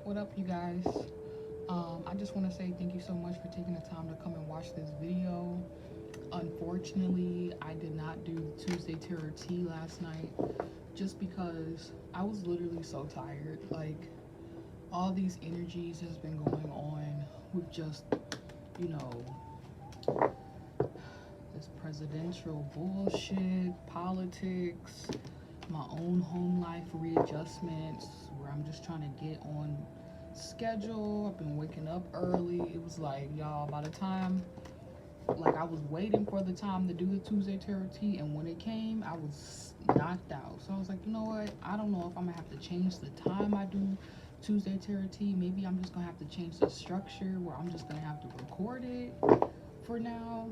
What up, you guys? I just want to say thank you so much for taking the time to come and watch this video. Unfortunately, I did not do Tuesday Tarot Tea last night just because I was literally so tired. Like, all these energies has been going on with just, you know, this presidential bullshit, politics, my own home life readjustments where I'm just trying to get on schedule. I've been waking up early. It was like, y'all, by the time, like, I was waiting for the time to do the Tuesday Tarot Tea, and when it came, I was knocked out. So I was like, you know what? I don't know if I'm gonna have to change the time I do Tuesday Tarot Tea. Maybe I'm just gonna have to change the structure where I'm just gonna have to record it for now.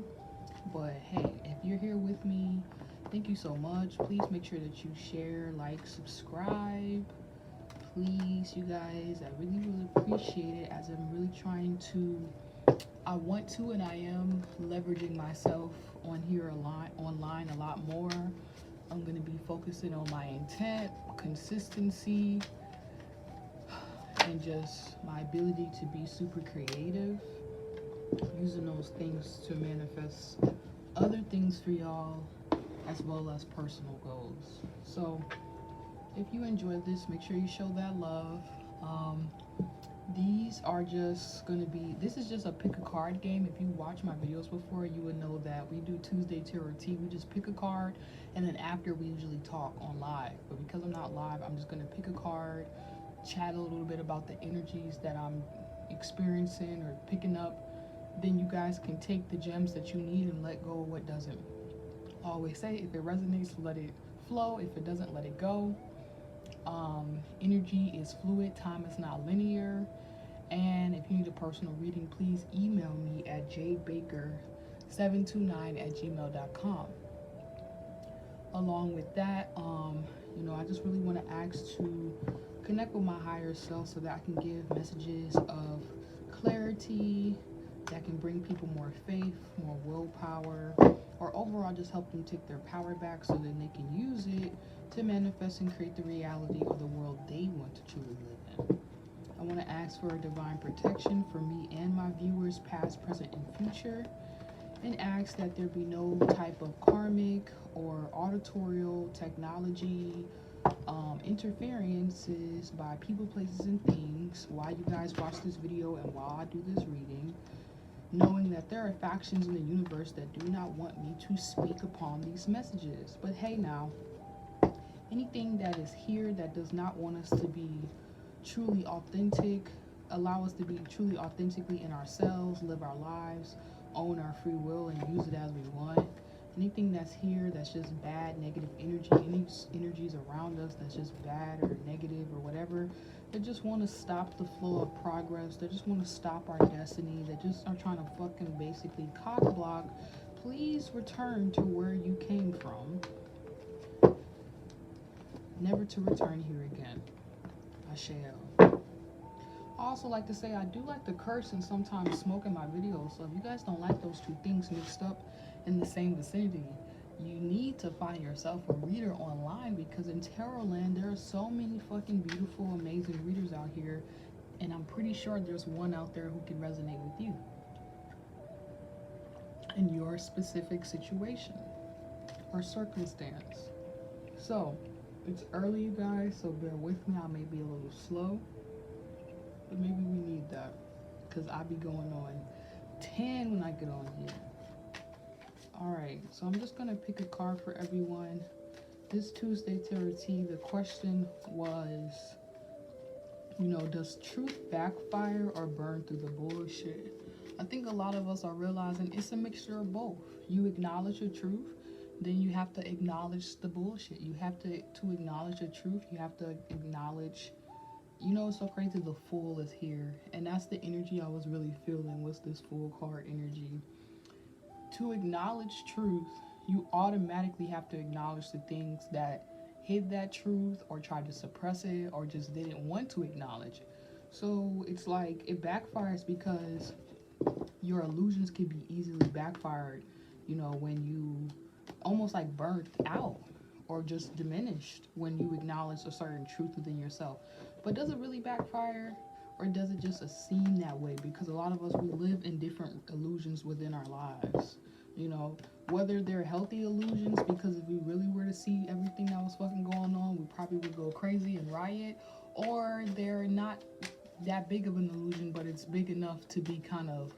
But hey, if you're here with me, thank you so much. Please make sure that you share, like, subscribe. Please, you guys, I really appreciate it, as I'm really trying to, I want to, and I am leveraging myself on here online a lot more. I'm going to be focusing on my intent, consistency, and just my ability to be super creative, using those things to manifest other things for y'all, as well as personal goals. So if you enjoyed this, make sure you show that love. These are just gonna be, this is just a pick a card game. If you watch my videos before, you would know that we do Tuesday Tarot Tea. We just pick a card, and then after we usually talk on live. But because I'm not live, I'm just gonna pick a card, chat a little bit about the energies that I'm experiencing or picking up. Then you guys can take the gems that you need and let go of what doesn't. I always say, if it resonates, let it flow. If it doesn't, let it go. Energy is fluid, time is not linear. And if you need a personal reading, please email me at jadebaker729@gmail.com. Along with that, I just really want to ask to connect with my higher self so that I can give messages of clarity that can bring people more faith, more willpower, or overall just help them take their power back so that they can use it to manifest and create the reality of the world they want to truly live in. I want to ask for a divine protection for me and my viewers, past, present, and future, and ask that there be no type of karmic or auditorial technology interferences by people, places, and things while you guys watch this video and while I do this reading, knowing that there are factions in the universe that do not want me to speak upon these messages. But hey, now, anything that is here that does not want us to be truly authentic, allow us to be truly authentically in ourselves, live our lives, own our free will, and use it as we want. Anything that's here that's just bad, negative energy, any energies around us that's just bad or negative or whatever, they just want to stop the flow of progress, they just want to stop our destiny, they just are trying to fucking basically cock block. Please return to where you came from, never to return here again. I shall. I also like to say I do like to curse and sometimes smoke in my videos, so if you guys don't like those two things mixed up in the same vicinity, you need to find yourself a reader online, because in tarot land there are so many fucking beautiful, amazing readers out here, and I'm pretty sure there's one out there who can resonate with you in your specific situation or circumstance. So it's early, you guys, so bear with me. I may be a little slow, but maybe we need that, because I be going on 10 when I get on here. Alright, so I'm just going to pick a card for everyone. This Tuesday Tarot Tea, the question was, does truth backfire or burn through the bullshit? I think a lot of us are realizing it's a mixture of both. You acknowledge the truth, then you have to acknowledge the bullshit. You have to acknowledge the truth, you have to acknowledge, it's so crazy, the Fool is here. And that's the energy I was really feeling, was this Fool card energy. To acknowledge truth, you automatically have to acknowledge the things that hid that truth or tried to suppress it or just didn't want to acknowledge it. So it's like it backfires because your illusions can be easily backfired, when you almost like burnt out or just diminished when you acknowledge a certain truth within yourself. But does it really backfire? or does it just seem that way? Because a lot of us, we live in different illusions within our lives, you know, whether they're healthy illusions, because if we really were to see everything that was fucking going on, we probably would go crazy and riot, or they're not that big of an illusion, but it's big enough to be kind of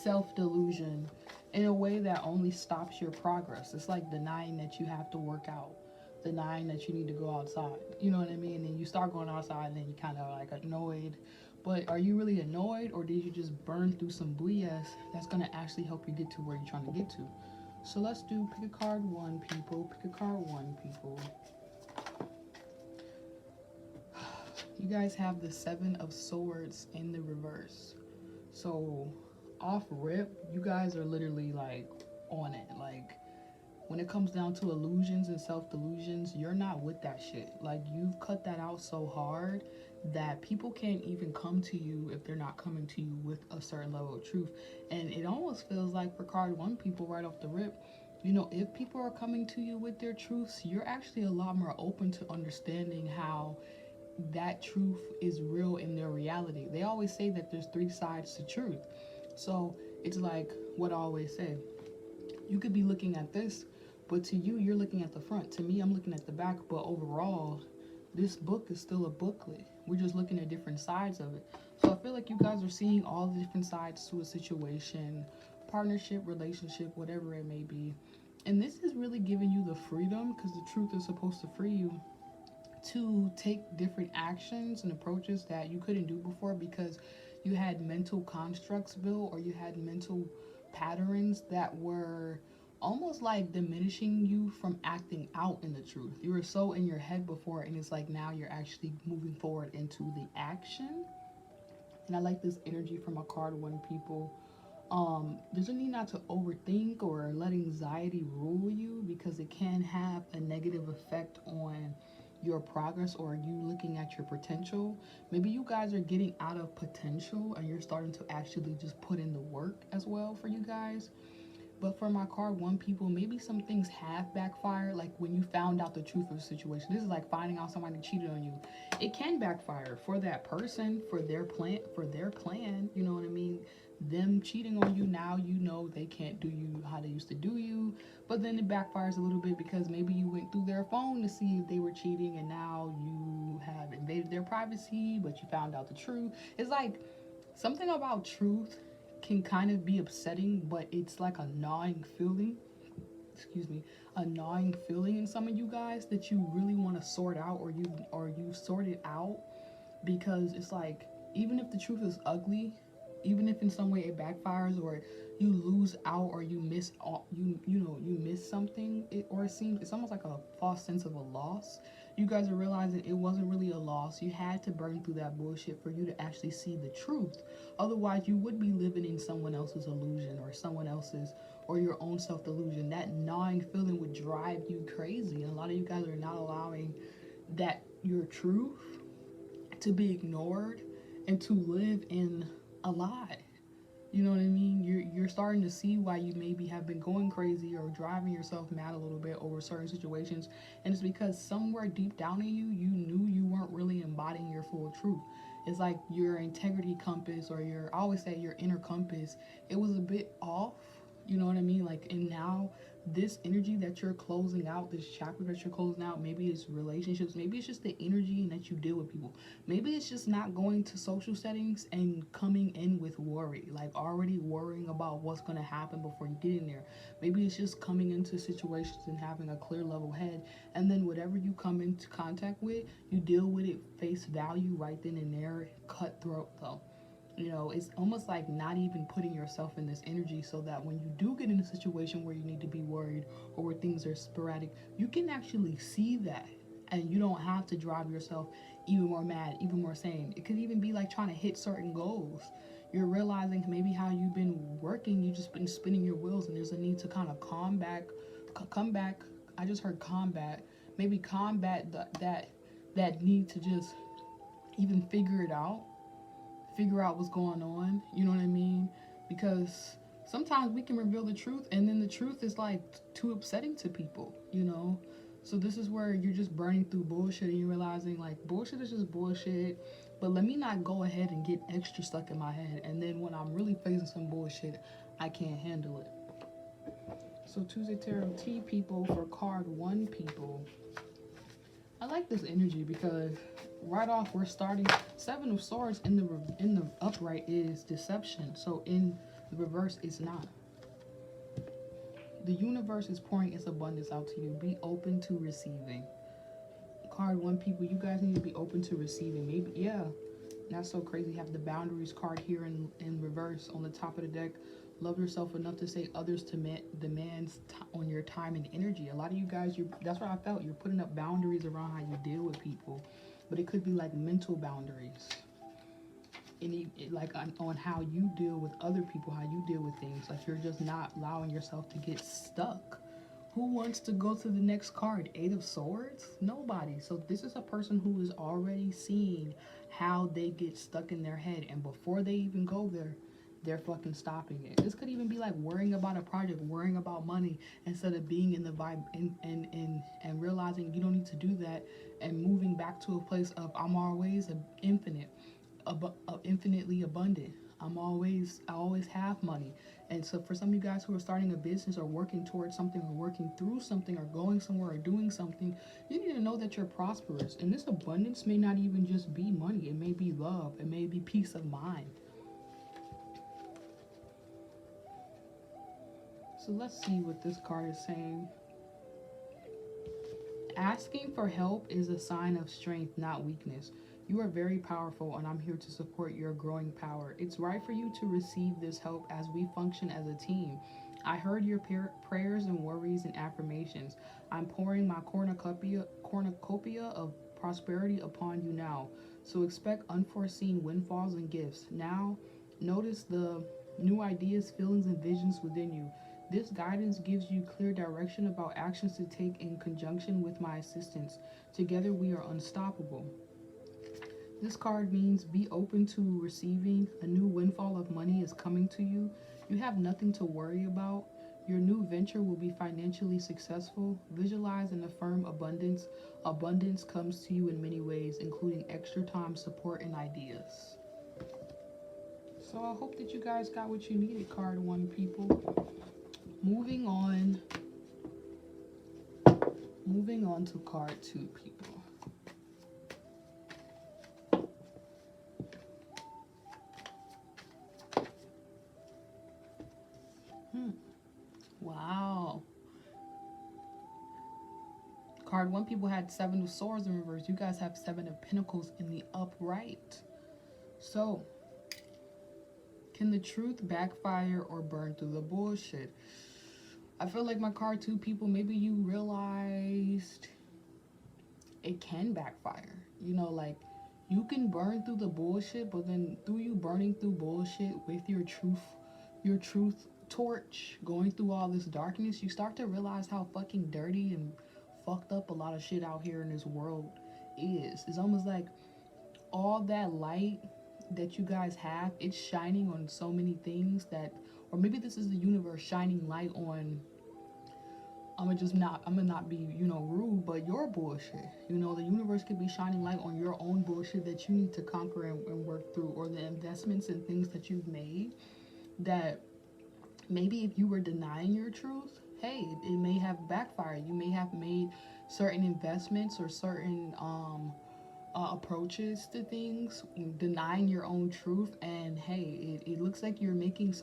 self-delusion in a way that only stops your progress. It's like denying that you have to work out, denying that you need to go outside. You know what I mean? And you start going outside and then you kind of like annoyed. But are you really annoyed, or did you just burn through some BS that's going to actually help you get to where you're trying to get to? So let's do pick a card one, people. Pick a card one, people. You guys have the Seven of Swords in the reverse. So off rip, you guys are literally like on it. Like when it comes down to illusions and self-delusions, you're not with that shit. Like you've cut that out so hard that people can't even come to you if they're not coming to you with a certain level of truth. And it almost feels like for card one, people, right off the rip, you know, if people are coming to you with their truths, you're actually a lot more open to understanding how that truth is real in their reality. They always say that there's three sides to truth. So it's like what I always say, you could be looking at this, but to you, you're looking at the front. To me, I'm looking at the back, but overall, this book is still a booklet. We're just looking at different sides of it. So I feel like you guys are seeing all the different sides to a situation, partnership, relationship, whatever it may be. And this is really giving you the freedom, because the truth is supposed to free you to take different actions and approaches that you couldn't do before, because you had mental constructs built, or you had mental patterns that were almost like diminishing you from acting out in the truth. You were so in your head before, and it's like now you're actually moving forward into the action. And I like this energy from a card one, people. There's a need not to overthink or let anxiety rule you, because it can have a negative effect on your progress or you looking at your potential. Maybe you guys are getting out of potential and you're starting to actually just put in the work as well for you guys. But for my card one, people, maybe some things have backfired. Like when you found out the truth of the situation, this is like finding out somebody cheated on you. It can backfire for that person, for their plan, you know what I mean? Them cheating on you, now you know they can't do you how they used to do you. But then it backfires a little bit, because maybe you went through their phone to see if they were cheating, and now you have invaded their privacy, but you found out the truth. It's like something about truth can kind of be upsetting, but it's like a gnawing feeling. A gnawing feeling in some of you guys that you really want to sort out, or you sort it out, because it's like, even if the truth is ugly, even if in some way it backfires, or you lose out, or you miss you miss something, it's almost like a false sense of a loss. You guys are realizing it wasn't really a loss. You had to burn through that bullshit for you to actually see the truth. Otherwise, you would be living in someone else's illusion, or your own self-delusion. That gnawing feeling would drive you crazy. And a lot of you guys are not allowing that your truth to be ignored and to live in a lie. You know what I mean? You're starting to see why you maybe have been going crazy or driving yourself mad a little bit over certain situations. And it's because somewhere deep down in you, you knew you weren't really embodying your full truth. It's like your integrity compass, or I always say your inner compass, it was a bit off. You know what I mean? Like, and now this energy that you're closing out, this chapter that you're closing out, maybe it's relationships, maybe it's just the energy that you deal with people. Maybe it's just not going to social settings and coming in with worry, like already worrying about what's going to happen before you get in there. Maybe it's just coming into situations and having a clear level head, and then whatever you come into contact with, you deal with it face value right then and there, cutthroat though. You know, it's almost like not even putting yourself in this energy, so that when you do get in a situation where you need to be worried, or where things are sporadic, you can actually see that, and you don't have to drive yourself even more mad, even more sane. It could even be like trying to hit certain goals. You're realizing maybe how you've been working, you just been spinning your wheels, and there's a need to kind of come back. I just heard combat. Maybe combat that need to just even figure out what's going on, you know what I mean? Because sometimes we can reveal the truth, and then the truth is like too upsetting to people, you know? So this is where you're just burning through bullshit and you're realizing like bullshit is just bullshit, but let me not go ahead and get extra stuck in my head, and then when I'm really facing some bullshit, I can't handle it. So Tuesday Tarot T people, for card 1 people, I like this energy because right off we're starting 7 of Swords in the upright is deception. So in the reverse it's not. The universe is pouring its abundance out to you. Be open to receiving. Card 1 people, you guys need to be open to receiving. Maybe, yeah, that's so crazy. Have the boundaries card here in reverse on the top of the deck. Love yourself enough to say others to demands on your time and energy. A lot of you guys, that's what I felt. You're putting up boundaries around how you deal with people, but it could be like mental boundaries. Like on how you deal with other people, how you deal with things. Like you're just not allowing yourself to get stuck. Who wants to go to the next card? 8 of Swords? Nobody. So this is a person who is already seeing how they get stuck in their head, and before they even go there, they're fucking stopping it. This could even be like worrying about a project, worrying about money, instead of being in the vibe and realizing you don't need to do that, and moving back to a place of I'm always infinitely abundant. I always have money. And so for some of you guys who are starting a business or working towards something or working through something or going somewhere or doing something, you need to know that you're prosperous. And this abundance may not even just be money. It may be love. It may be peace of mind. So let's see what this card is saying. Asking for help is a sign of strength, not weakness. You are very powerful, and I'm here to support your growing power. It's right for you to receive this help as we function as a team. I heard your prayers and worries and affirmations. I'm pouring my cornucopia of prosperity upon you now. So expect unforeseen windfalls and gifts. Now, notice the new ideas, feelings, and visions within you. This guidance gives you clear direction about actions to take in conjunction with my assistance. Together we are unstoppable. This card means be open to receiving. A new windfall of money is coming to you. You have nothing to worry about. Your new venture will be financially successful. Visualize and affirm abundance. Abundance comes to you in many ways, including extra time, support, and ideas. So I hope that you guys got what you needed, card 1 people. Moving on to card 2 people. Wow. Card 1 people had 7 of Swords in reverse. You guys have 7 of Pentacles in the upright. So, can the truth backfire or burn through the bullshit? I feel like my card 2 people, maybe you realized it can backfire. You know, like you can burn through the bullshit, but then through you burning through bullshit with your truth torch, going through all this darkness, you start to realize how fucking dirty and fucked up a lot of shit out here in this world is. It's almost like all that light that you guys have, it's shining on so many things that, or maybe this is the universe shining light on, I'm gonna not be, rude, but your bullshit. The universe could be shining light on your own bullshit that you need to conquer and work through, or the investments and things that you've made that maybe if you were denying your truth, hey, it may have backfired. You may have made certain investments or certain approaches to things, denying your own truth, and hey, it looks like you're making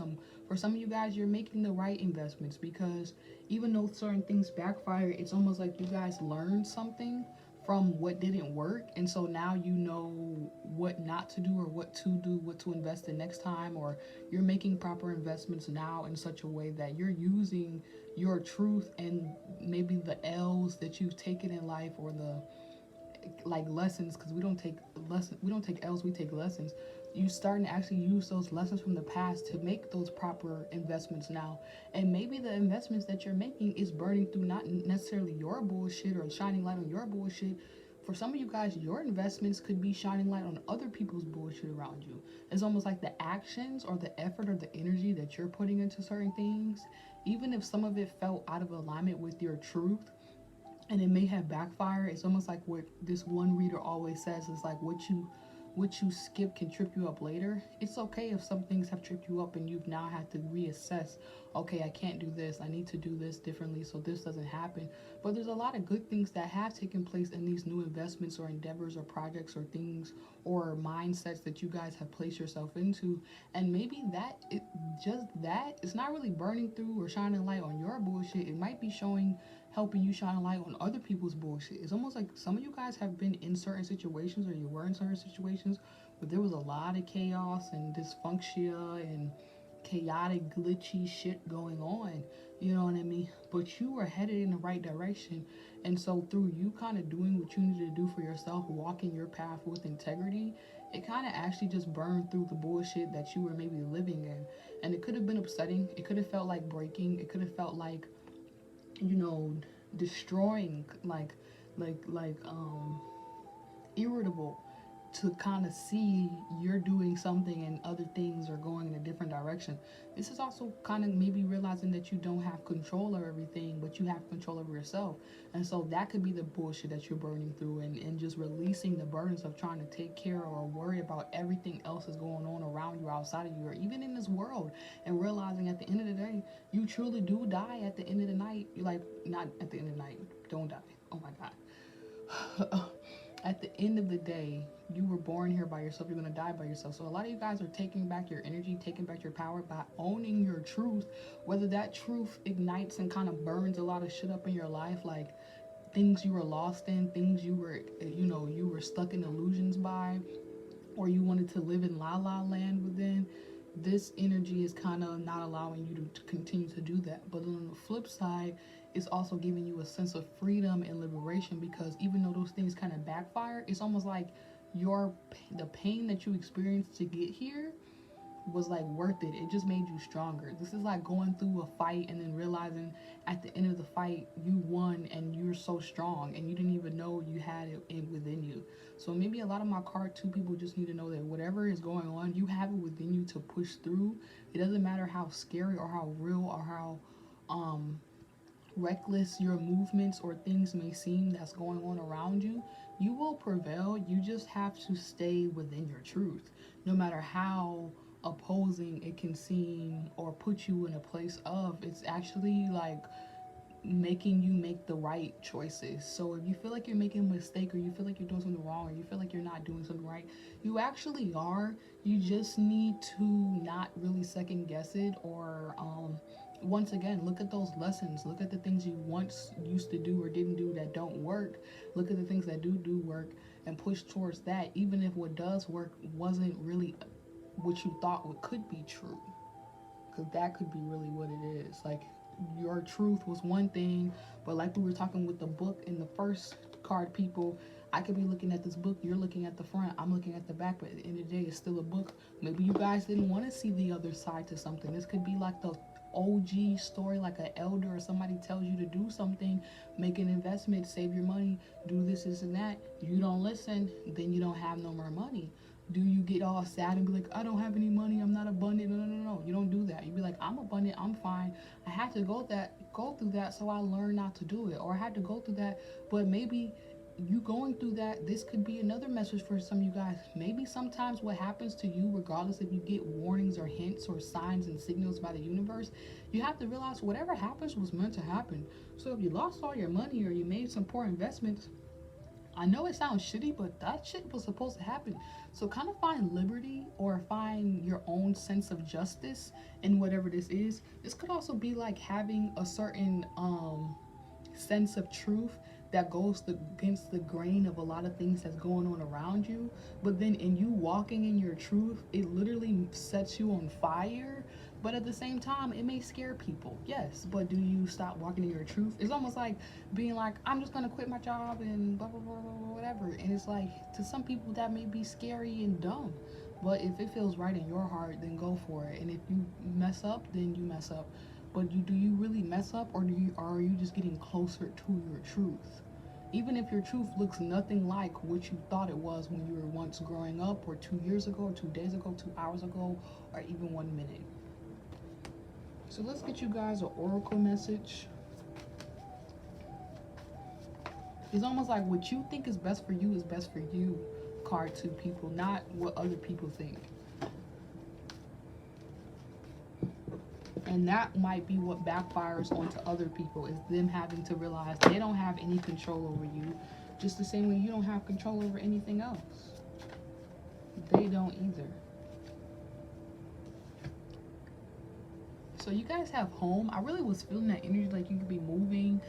for some of you guys, you're making the right investments, because even though certain things backfire, it's almost like you guys learned something from what didn't work, and so now you know what not to do or what to do, what to invest in next time, or you're making proper investments now in such a way that you're using your truth and maybe the L's that you've taken in life, or the lessons, because we don't take L's, we take lessons. You starting to actually use those lessons from the past to make those proper investments now. And maybe the investments that you're making is burning through not necessarily your bullshit or shining light on your bullshit. For some of you guys, your investments could be shining light on other people's bullshit around you. It's almost like the actions or the effort or the energy that you're putting into certain things, even if some of it felt out of alignment with your truth, and it may have backfired. It's almost like what this one reader always says is like, what you skip can trip you up later. It's okay if some things have tripped you up and you've now had to reassess, okay, I can't do this, I need to do this differently so this doesn't happen. But there's a lot of good things that have taken place in these new investments or endeavors or projects or things or mindsets that you guys have placed yourself into. And maybe just that, it's not really burning through or shining light on your bullshit. It might be helping you shine a light on other people's bullshit. It's almost like some of you guys have been in certain situations, or you were in certain situations where there was a lot of chaos and dysfunction and chaotic, glitchy shit going on. You know what I mean? But you were headed in the right direction. And so through you kind of doing what you needed to do for yourself, walking your path with integrity, it kind of actually just burned through the bullshit that you were maybe living in. And it could have been upsetting. It could have felt like breaking. It could have felt like, you know, destroying, irritable, to kind of see you're doing something and other things are going in a different direction. This is also kind of maybe realizing that you don't have control of everything, but you have control over yourself. And so that could be the bullshit that you're burning through, and just releasing the burdens of trying to take care or worry about everything else that's going on around you, outside of you, or even in this world, and realizing at the end of the day, you truly do die at the end of the night. You're like, not at the end of the night, don't die. Oh my God. At the end of the day, you were born here by yourself, you're gonna die by yourself. So a lot of you guys are taking back your energy, taking back your power by owning your truth, whether that truth ignites and kind of burns a lot of shit up in your life, like things you were lost in, things you were, you were stuck in illusions by, or you wanted to live in la la land within. This energy is kind of not allowing you to continue to do that. But on the flip side, it's also giving you a sense of freedom and liberation, because even though those things kind of backfire, it's almost like the pain that you experienced to get here was like worth it. It just made you stronger. This is like going through a fight and then realizing at the end of the fight you won and you're so strong and you didn't even know you had it within you. So maybe a lot of my card 2 people just need to know that whatever is going on, you have it within you to push through. It doesn't matter how scary or how real or how reckless your movements or things may seem that's going on around you. You will prevail. You just have to stay within your truth, no matter how opposing it can seem or put you in a place of. It's actually like making you make the right choices. So if you feel like you're making a mistake, or you feel like you're doing something wrong, or you feel like you're not doing something right, you actually are. You just need to not really second guess it, or once again, look at those lessons. Look at the things you once used to do or didn't do that don't work. Look at the things that do work and push towards that, even if what does work wasn't really what you thought could be true, because that could be really what it is. Like, your truth was one thing, but like we were talking with the book in the first card, people, I could be looking at this book, you're looking at the front, I'm looking at the back, but at the end of the day, it's still a book. Maybe you guys didn't want to see the other side to something. This could be like the OG story, like an elder or somebody tells you to do something, make an investment, save your money, do this and that. You don't listen, then you don't have no more money. Do you get all sad and be like, I don't have any money, I'm not abundant? No. You don't do that. You be like, I'm abundant, I'm fine. I had to go through that so I learned not to do it. Or I had to go through that, but maybe you going through that, this could be another message for some of you guys. Maybe sometimes what happens to you, regardless if you get warnings or hints or signs and signals by the universe, you have to realize whatever happens was meant to happen. So if you lost all your money or you made some poor investments, I know it sounds shitty, but that shit was supposed to happen. So kind of find liberty or find your own sense of justice in whatever this is. This could also be like having a certain sense of truth that goes against the grain of a lot of things that's going on around you. But then in you walking in your truth, it literally sets you on fire. But at the same time, it may scare people, yes, but do you stop walking in your truth? It's almost like being like, I'm just gonna quit my job and blah blah blah blah, whatever. And it's like, to some people that may be scary and dumb, but if it feels right in your heart, then go for it. And if you mess up, then you mess up. But do you really mess up, or are you just getting closer to your truth? Even if your truth looks nothing like what you thought it was when you were once growing up, or 2 years ago, or 2 days ago, 2 hours ago, or even 1 minute. So let's get you guys an oracle message. It's almost like what you think is best for you is best for you, card 2 people, not what other people think. And that might be what backfires onto other people, is them having to realize they don't have any control over you, just the same way you don't have control over anything else. They don't either. So you guys have home. I really was feeling that energy, like you could be moving,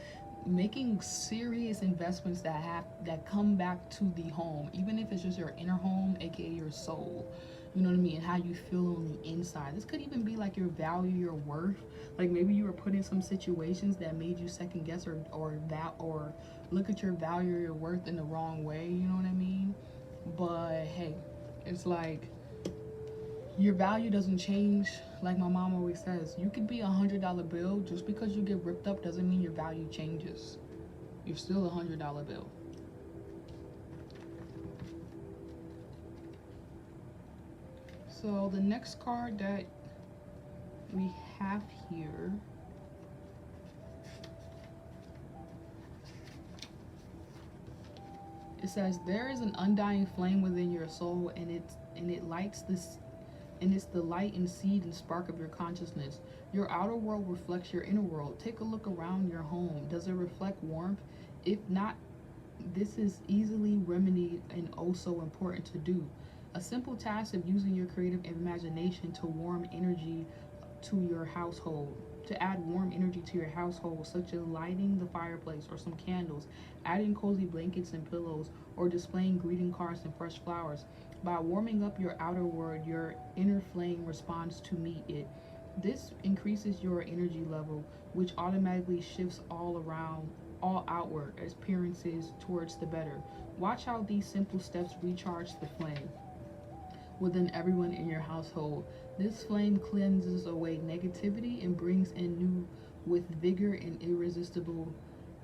making serious investments that come back to the home, even if it's just your inner home, aka your soul. You know what I mean? And how you feel on the inside. This could even be like your value, your worth. Like maybe you were put in some situations that made you second guess or look at your value or your worth in the wrong way. You know what I mean? But hey, it's like your value doesn't change. Like my mom always says, you could be $100 bill. Just because you get ripped up doesn't mean your value changes. You're still $100 bill. So the next card that we have here, it says there is an undying flame within your soul, and it lights this, and it's the light and seed and spark of your consciousness. Your outer world reflects your inner world. Take a look around your home. Does it reflect warmth? If not, this is easily remedied and oh so important to do. A simple task of using your creative imagination to warm energy to your household. To add warm energy to your household, such as lighting the fireplace or some candles, adding cozy blankets and pillows, or displaying greeting cards and fresh flowers. By warming up your outer world, your inner flame responds to meet it. This increases your energy level, which automatically shifts all outward appearances towards the better. Watch how these simple steps recharge the flame within everyone in your household. This flame cleanses away negativity and brings in new with vigor and irresistible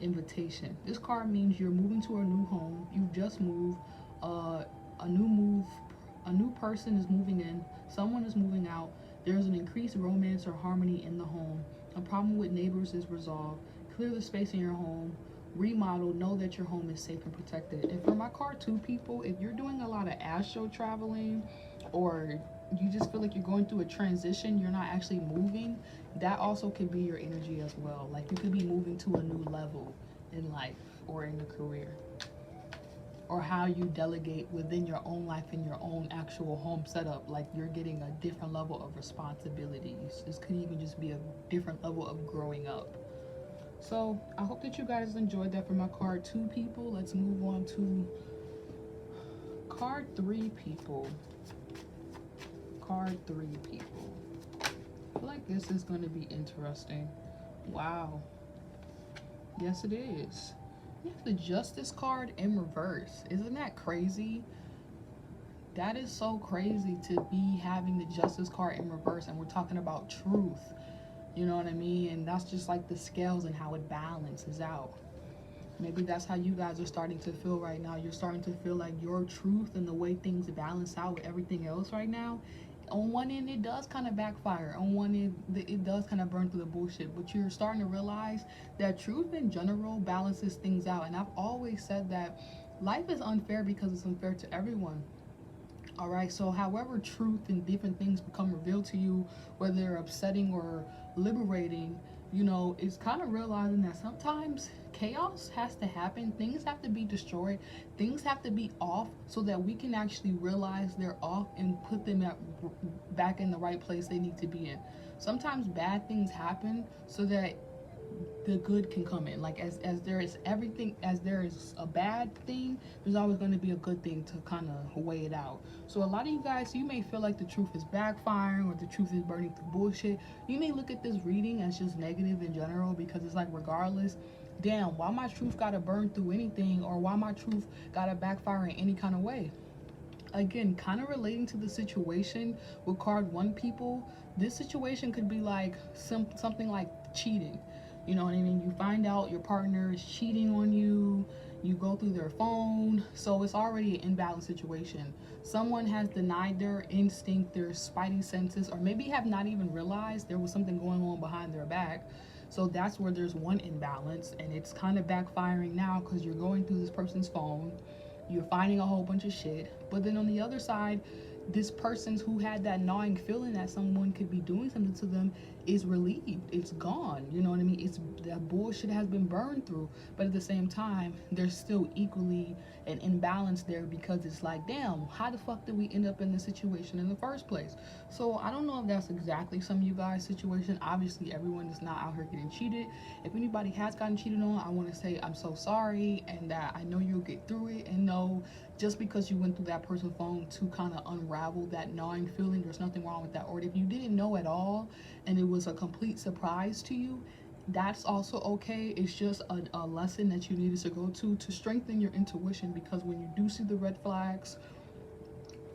invitation. This card means you're moving to a new home. You've just moved. A new person is moving in. Someone is moving out. There's an increased romance or harmony in the home. A problem with neighbors is resolved. Clear the space in your home. Remodel. Know that your home is safe and protected. And for my card 2 people, if you're doing a lot of astro traveling, or you just feel like you're going through a transition, you're not actually moving, that also could be your energy as well. Like you could be moving to a new level in life or in your career, or how you delegate within your own life and your own actual home setup. Like you're getting a different level of responsibilities. This could even just be a different level of growing up. So I hope that you guys enjoyed that for my card 2 people. Let's move on to card 3 people. Card 3 people. I feel like this is going to be interesting. Wow. Yes, it is. You have the Justice card in reverse. Isn't that crazy? That is so crazy to be having the Justice card in reverse, and we're talking about truth. You know what I mean? And that's just like the scales and how it balances out. Maybe that's how you guys are starting to feel right now. You're starting to feel like your truth and the way things balance out with everything else right now. On one end, it does kind of backfire. On one end, it does kind of burn through the bullshit. But you're starting to realize that truth in general balances things out. And I've always said that life is unfair because it's unfair to everyone. All right, so however truth and different things become revealed to you, whether they're upsetting or liberating, you know, it's kind of realizing that sometimes chaos has to happen. Things have to be destroyed. Things have to be off so that we can actually realize they're off and put them back in the right place they need to be in. Sometimes bad things happen so that the good can come in. Like as there is everything, as there is a bad thing, there's always going to be a good thing to kind of weigh it out. So a lot of you guys, you may feel like the truth is backfiring or the truth is burning through bullshit. You may look at this reading as just negative in general, because it's like, regardless, damn, why my truth gotta burn through anything, or why my truth gotta backfire in any kind of way? Again, kind of relating to the situation with card 1 people, this situation could be like something like cheating. You know what I mean? You find out your partner is cheating on you, you go through their phone, so it's already an imbalanced situation. Someone has denied their instinct, their spidey senses, or maybe have not even realized there was something going on behind their back. So that's where there's one imbalance, and it's kind of backfiring now because you're going through this person's phone, you're finding a whole bunch of shit. But then on the other side, this person who had that gnawing feeling that someone could be doing something to them is relieved. It's gone. You know what I mean? It's that bullshit has been burned through. But at the same time, there's still equally an imbalance there because it's like, damn, how the fuck did we end up in this situation in the first place? So I don't know if that's exactly some of you guys' situation. Obviously, everyone is not out here getting cheated. If anybody has gotten cheated on, I want to say I'm so sorry, and that I know you'll get through it. And no, just because you went through that person's phone to kind of unravel that gnawing feeling, there's nothing wrong with that. Or if you didn't know at all and it was a complete surprise to you, that's also okay. It's just a lesson that you needed to go to strengthen your intuition, because when you do see the red flags,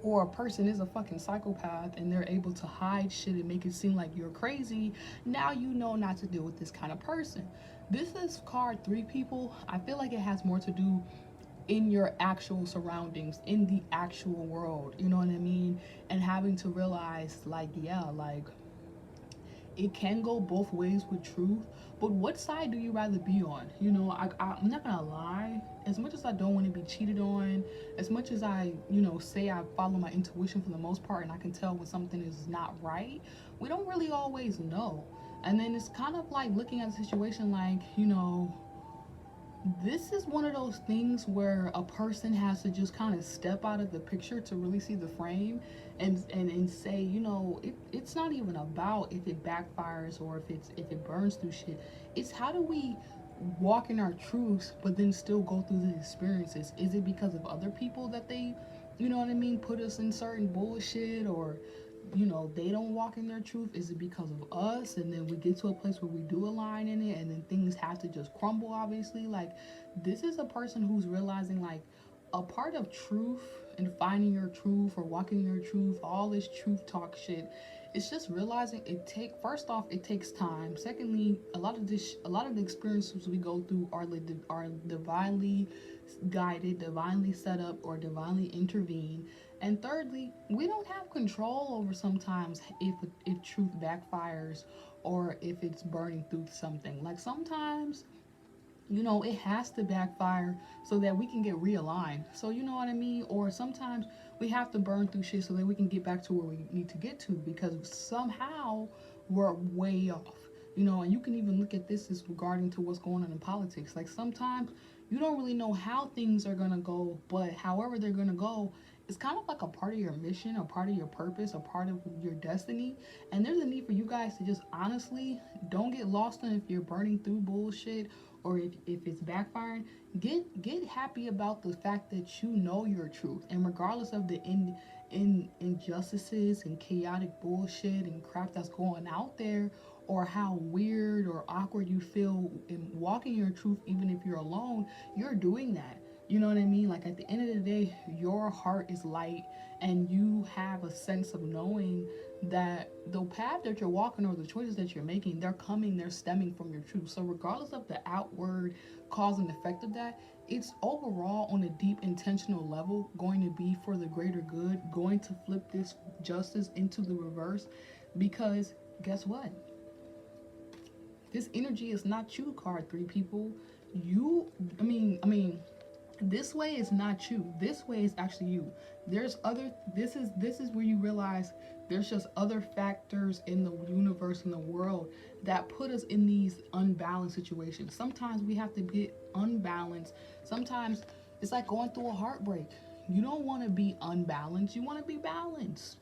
or a person is a fucking psychopath and they're able to hide shit and make it seem like you're crazy, now you know not to deal with this kind of person. This is card 3, people. I feel like it has more to do in your actual surroundings, in the actual world, you know what I mean? And having to realize, like, yeah, like, it can go both ways with truth, but what side do you rather be on? You know, I'm not gonna lie, as much as I don't want to be cheated on, as much as I, you know, say I follow my intuition for the most part and I can tell when something is not right, we don't really always know. And then it's kind of like looking at the situation like, you know, this is one of those things where a person has to just kind of step out of the picture to really see the frame, and say, you know, it's not even about if it backfires or if it burns through shit. It's how do we walk in our truths but then still go through the experiences? Is it because of other people that they, you know what I mean, put us in certain bullshit, or, you know, they don't walk in their truth? Is it because of us, and then we get to a place where we do align in it and then things have to just crumble? Obviously, like, this is a person who's realizing, like, a part of truth and finding your truth or walking your truth, all this truth talk shit, it's just realizing first off, it takes time. Secondly, a lot of the experiences we go through are divinely guided, divinely set up, or divinely intervened. And thirdly, we don't have control over sometimes if truth backfires or if it's burning through something. Like, sometimes, you know, it has to backfire so that we can get realigned. So, you know what I mean? Or sometimes we have to burn through shit so that we can get back to where we need to get to, because somehow we're way off. You know, and you can even look at this as regarding to what's going on in politics. Like, sometimes you don't really know how things are gonna go, but however they're gonna go, it's kind of like a part of your mission, a part of your purpose, a part of your destiny. And there's a need for you guys to just honestly don't get lost in if you're burning through bullshit or if it's backfiring. Get happy about the fact that you know your truth, and regardless of the injustices and chaotic bullshit and crap that's going out there, or how weird or awkward you feel in walking your truth, even if you're alone, you're doing that. You know what I mean? Like, at the end of the day, your heart is light, and you have a sense of knowing that the path that you're walking or the choices that you're making, they're stemming from your truth. So regardless of the outward cause and effect of that, it's overall on a deep intentional level going to be for the greater good, going to flip this justice into the reverse. Because guess what? This energy is not you, card 3, people. This way is not you. This way is actually you. This is where you realize there's just other factors in the universe, in the world, that put us in these unbalanced situations. Sometimes we have to get unbalanced. Sometimes it's like going through a heartbreak. You don't want to be unbalanced. You want to be balanced.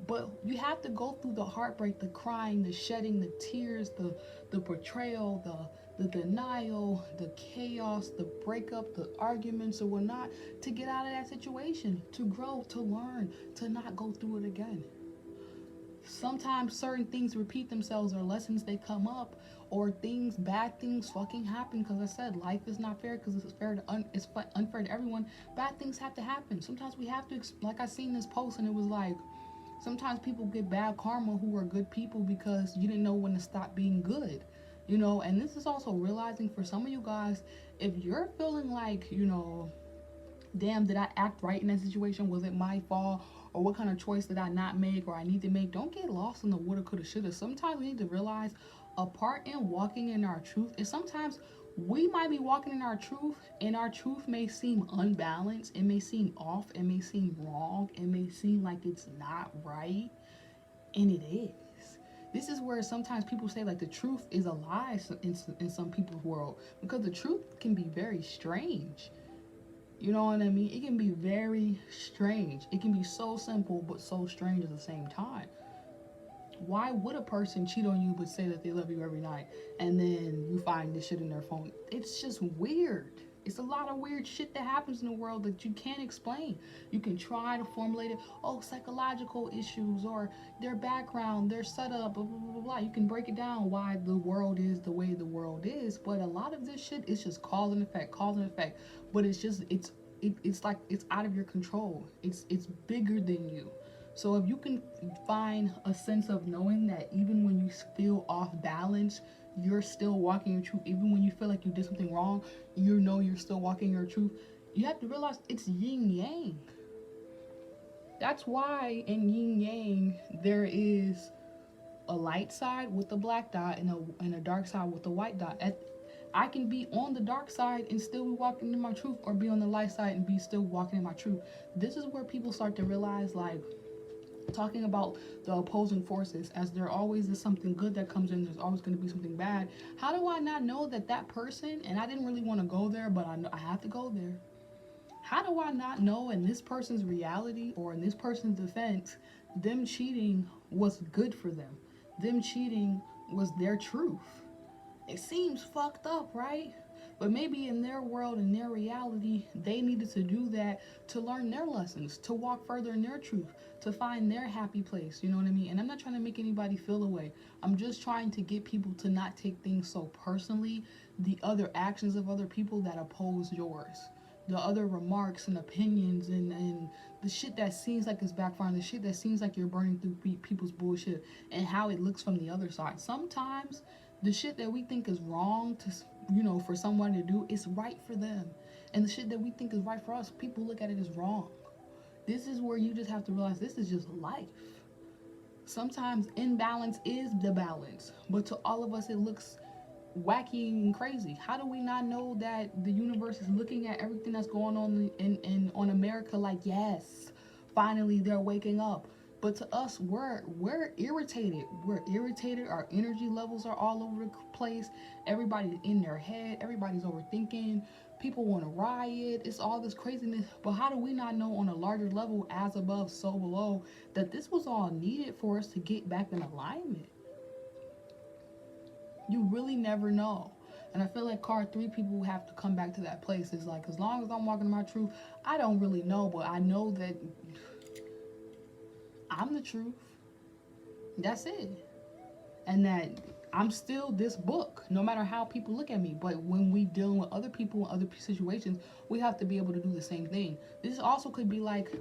But you have to go through the heartbreak, the crying, the shedding, the tears, the betrayal, the denial, the chaos, the breakup, the arguments or whatnot, to get out of that situation, to grow, to learn, to not go through it again. Sometimes certain things repeat themselves, or lessons, they come up, or bad things fucking happen. Because I said, life is not fair because it's unfair to everyone. Bad things have to happen. Sometimes we have to, like, I seen this post and it was like, sometimes people get bad karma who are good people because you didn't know when to stop being good. You know, and this is also realizing for some of you guys, if you're feeling like, you know, damn, did I act right in that situation? Was it my fault? Or what kind of choice did I not make or I need to make? Don't get lost in the woulda, coulda, shoulda. Sometimes we need to realize A part in walking in our truth is sometimes we might be walking in our truth, and our truth may seem unbalanced, it may seem off, it may seem wrong, it may seem like it's not right, and it is. This is where sometimes people say like the truth is a lie in some people's world, because the truth can be very strange. You know what I mean? It can be very strange. It can be so simple but so strange at the same time. Why would a person cheat on you but say that they love you every night, and then you find this shit in their phone? It's just weird. It's a lot of weird shit that happens in the world that you can't explain. You can try to formulate it. Oh, psychological issues, or their background, their setup, blah, blah, blah, blah. You can break it down why the world is the way the world is. But a lot of this shit is just cause and effect, cause and effect. But it's like it's out of your control. It's bigger than you. So if you can find a sense of knowing that even when you feel off balance, you're still walking your truth. Even when you feel like you did something wrong, you know you're still walking your truth. You have to realize it's yin yang. That's why in yin yang there is a light side with a black dot and a dark side with a white dot. I can be on the dark side and still be walking in my truth, or be on the light side and be still walking in my truth. This is where people start to realize, like, talking about the opposing forces, as there always is something good that comes in, there's always going to be something bad. How do I not know that that person, and I didn't really want to go there, but I have to go there. How do I not know in this person's reality, or in this person's defense, them cheating was good for them? Them cheating was their truth. It seems fucked up, right? But maybe in their world, in their reality, they needed to do that to learn their lessons, to walk further in their truth, to find their happy place. You know what I mean? And I'm not trying to make anybody feel away. I'm just trying to get people to not take things so personally, the other actions of other people that oppose yours, the other remarks and opinions, and the shit that seems like it's backfiring, the shit that seems like you're burning through people's bullshit, and how it looks from the other side. Sometimes the shit that we think is wrong to, for someone to do is right for them, and the shit that we think is right for us, people look at it as wrong. This is where you just have to realize this is just life. Sometimes imbalance is the balance, but to all of us it looks wacky and crazy. How do we not know that the universe is looking at everything that's going on in on America like, yes, finally they're waking up? But to us, we're irritated. We're irritated. Our energy levels are all over the place. Everybody's in their head. Everybody's overthinking. People want to riot. It's all this craziness. But how do we not know on a larger level, as above, so below, that this was all needed for us to get back in alignment? You really never know. And I feel like card 3 people have to come back to that place. It's like, as long as I'm walking in my truth, I don't really know, but I know that I'm the truth. That's it. And that I'm still this book, no matter how people look at me. But when we deal with other people in other situations, we have to be able to do the same thing. This also could be like,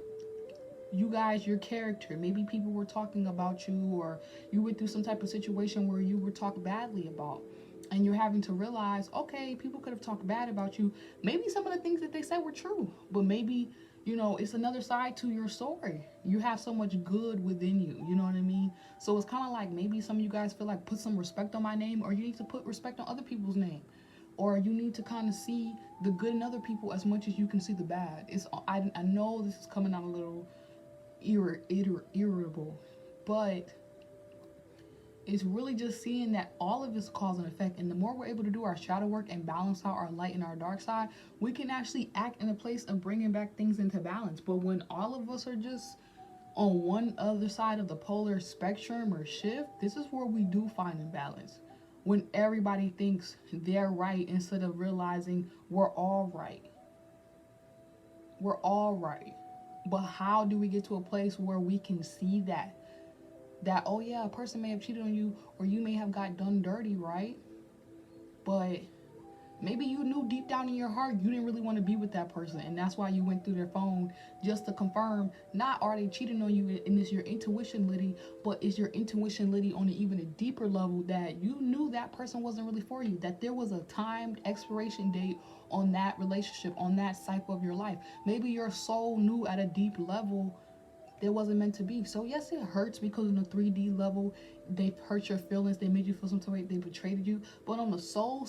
you guys, your character. Maybe people were talking about you, or you went through some type of situation where you were talked badly about. And you're having to realize, okay, people could have talked bad about you. Maybe some of the things that they said were true, but maybe, it's another side to your story. You have so much good within you, you know what I mean? So it's kind of like, maybe some of you guys feel like, put some respect on my name, or you need to put respect on other people's name. Or you need to kind of see the good in other people as much as you can see the bad. I know this is coming out a little irritable, but it's really just seeing that all of it's cause and effect. And the more we're able to do our shadow work and balance out our light and our dark side, we can actually act in a place of bringing back things into balance. But when all of us are just on one other side of the polar spectrum or shift, this is where we do find imbalance. When everybody thinks they're right instead of realizing we're all right. We're all right. But how do we get to a place where we can see that, oh yeah, a person may have cheated on you, or you may have got done dirty, right? But maybe you knew deep down in your heart you didn't really want to be with that person, and that's why you went through their phone just to confirm, not are they cheating on you and it's your intuition litty, but is your intuition litty on even a deeper level, that you knew that person wasn't really for you, that there was a timed expiration date on that relationship, on that cycle of your life. Maybe your soul knew at a deep level that wasn't meant to be. So yes, it hurts because on the 3D level, they hurt your feelings, they made you feel some way, they betrayed you. But on the soul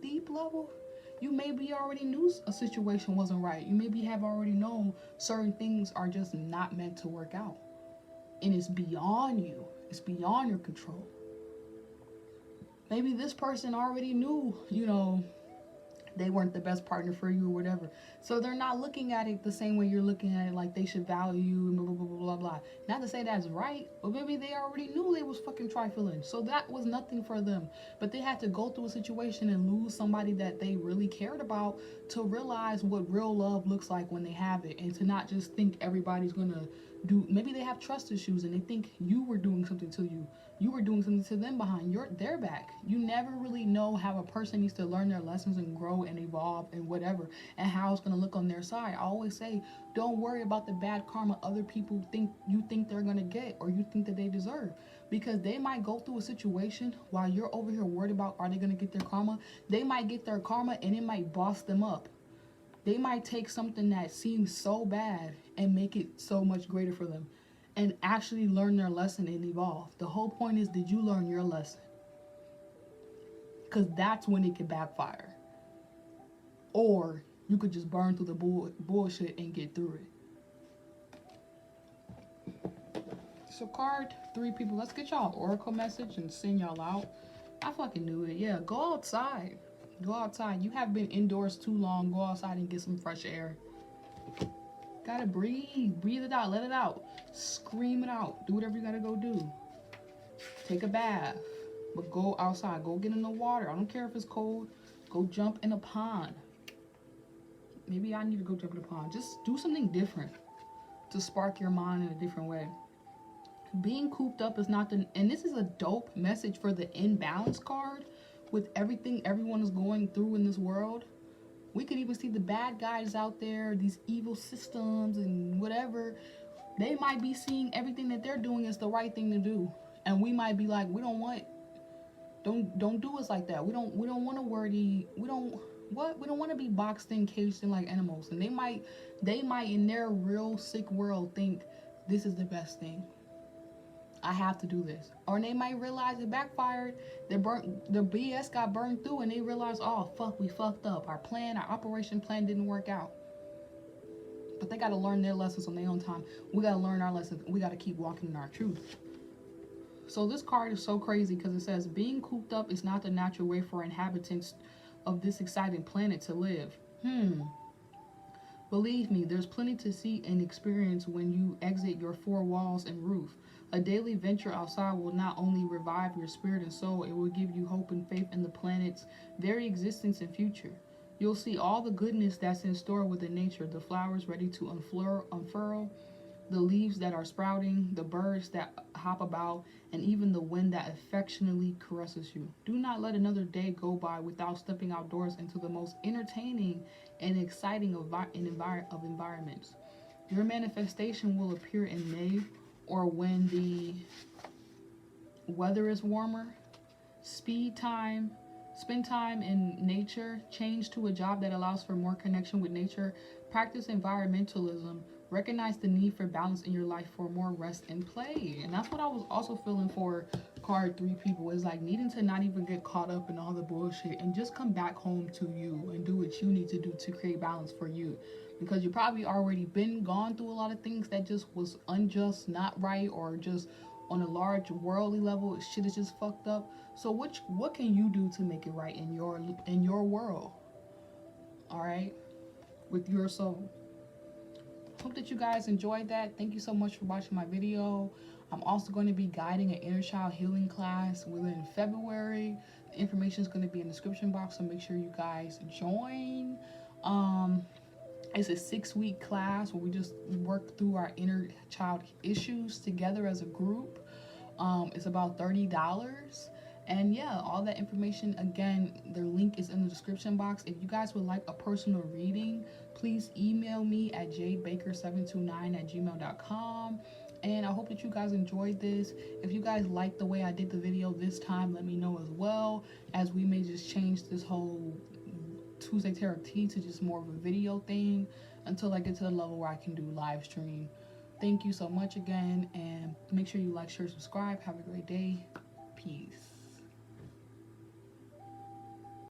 deep level, you maybe already knew a situation wasn't right. You maybe have already known certain things are just not meant to work out. And it's beyond you. It's beyond your control. Maybe this person already knew, they weren't the best partner for you or whatever. So they're not looking at it the same way you're looking at it, like they should value you and blah, blah, blah, blah, blah. Not to say that's right, but maybe they already knew they was fucking trifling. So that was nothing for them. But they had to go through a situation and lose somebody that they really cared about to realize what real love looks like when they have it, and to not just think everybody's gonna do. Maybe they have trust issues and they think you were doing something to you. You were doing something to them behind their back. You never really know how a person needs to learn their lessons and grow and evolve and whatever, and how it's going to look on their side. I always say, don't worry about the bad karma other people think they're going to get, or you think that they deserve, because they might go through a situation while you're over here worried about are they going to get their karma. They might get their karma and it might boss them up. They might take something that seems so bad and make it so much greater for them, and actually learn their lesson and evolve. The whole point is, did you learn your lesson? Because that's when it can backfire. Or you could just burn through the bullshit and get through it. So card 3 people. Let's get y'all an oracle message and send y'all out. I fucking knew it. Yeah, go outside. Go outside. You have been indoors too long. Go outside and get some fresh air. Gotta breathe. Breathe it out. Let it out. Scream it out. Do whatever you gotta go do. Take a bath. But go outside. Go get in the water. I don't care if it's cold. Go jump in a pond. Maybe I need to go jump in a pond. Just do something different to spark your mind in a different way. Being cooped up is not and this is a dope message for the imbalance card. With everything everyone is going through in this world, we could even see the bad guys out there, these evil systems and whatever. They might be seeing everything that they're doing as the right thing to do, and we might be like, don't do us like that. We don't want to worry. We don't want to be boxed in, caged in like animals. And they might in their real sick world think this is the best thing. I have to do this. Or they might realize it backfired. The BS got burned through, and they realize, oh fuck, we fucked up. Our operation plan didn't work out. But they got to learn their lessons on their own time. We got to learn our lessons. We got to keep walking in our truth. So this card is so crazy because it says, being cooped up is not the natural way for inhabitants of this exciting planet to live. Believe me, there's plenty to see and experience when you exit your 4 walls and roof. A daily venture outside will not only revive your spirit and soul, it will give you hope and faith in the planet's very existence and future. You'll see all the goodness that's in store within nature, the flowers ready to unfurl, the leaves that are sprouting, the birds that hop about, and even the wind that affectionately caresses you. Do not let another day go by without stepping outdoors into the most entertaining and exciting of environments. Your manifestation will appear in May, or when the weather is warmer. Spend time in nature. Change to a job that allows for more connection with nature. Practice environmentalism. Recognize the need for balance in your life for more rest and play. And that's what I was also feeling for card 3 people, is like needing to not even get caught up in all the bullshit and just come back home to you and do what you need to do to create balance for you. Because you probably already gone through a lot of things that just was unjust, not right, or just on a large worldly level, shit is just fucked up. So what can you do to make it right in your world? All right, with your soul. Hope that you guys enjoyed that. Thank you so much for watching my video. I'm also going to be guiding an inner child healing class within February. The information is going to be in the description box, so make sure you guys join. It's a 6-week class where we just work through our inner child issues together as a group. It's about $30. And yeah, all that information, again, their link is in the description box. If you guys would like a personal reading, please email me at jadebaker729@gmail.com. And I hope that you guys enjoyed this. If you guys like the way I did the video this time, let me know as well, as we may just change this whole Tuesday Tarot Tea to just more of a video thing until I get to the level where I can do live stream Thank you so much again, and make sure you like, share, subscribe. Have a great day. Peace.